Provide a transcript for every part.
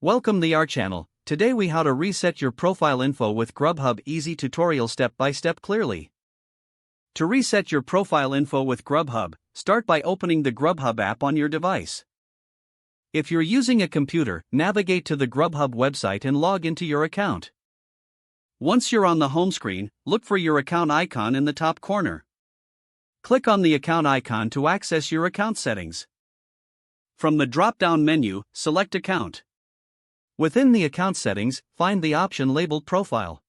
Welcome to our channel. Today we how to reset your profile info with Grubhub easy tutorial step by step clearly. To reset your profile info with Grubhub, start by opening the Grubhub app on your device. If you're using a computer, navigate to the Grubhub website and log into your account. Once you're on the home screen, look for your account icon in the top corner. Click on the account icon to access your account settings. From the drop-down menu, select Account. Within the account settings, find the option labeled Profile.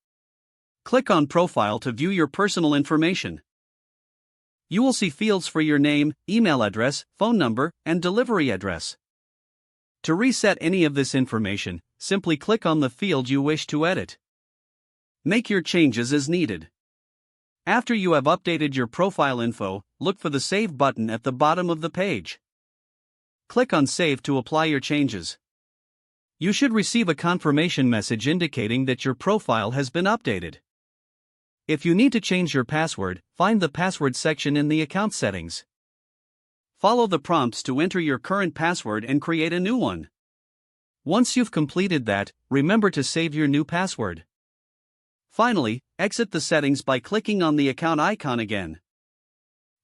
Click on Profile to view your personal information. You will see fields for your name, email address, phone number, and delivery address. To reset any of this information, simply click on the field you wish to edit. Make your changes as needed. After you have updated your profile info, look for the Save button at the bottom of the page. Click on Save to apply your changes. You should receive a confirmation message indicating that your profile has been updated. If you need to change your password, find the Password section in the account settings. Follow the prompts to enter your current password and create a new one. Once you've completed that, remember to save your new password. Finally, exit the settings by clicking on the account icon again.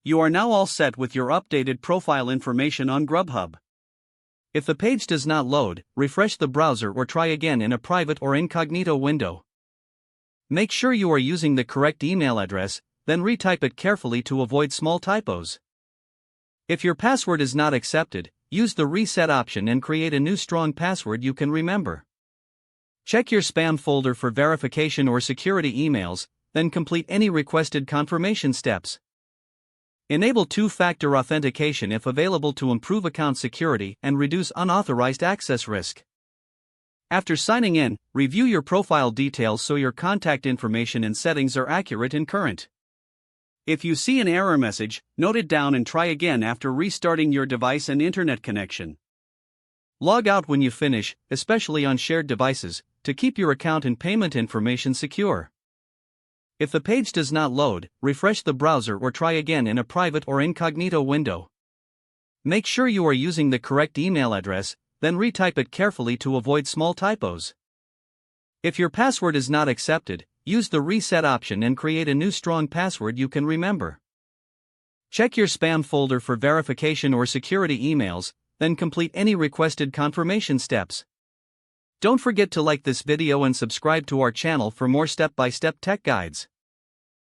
You are now all set with your updated profile information on Grubhub. If the page does not load, refresh the browser or try again in a private or incognito window. Make sure you are using the correct email address, then retype it carefully to avoid small typos. If your password is not accepted, use the reset option and create a new strong password you can remember. Check your spam folder for verification or security emails, then complete any requested confirmation steps. Enable two-factor authentication if available to improve account security and reduce unauthorized access risk. After signing in, review your profile details so your contact information and settings are accurate and current. If you see an error message, note it down and try again after restarting your device and internet connection. Log out when you finish, especially on shared devices, to keep your account and payment information secure. If the page does not load, refresh the browser or try again in a private or incognito window. Make sure you are using the correct email address, then retype it carefully to avoid small typos. If your password is not accepted, use the reset option and create a new strong password you can remember. Check your spam folder for verification or security emails, then complete any requested confirmation steps. Don't forget to like this video and subscribe to our channel for more step-by-step tech guides.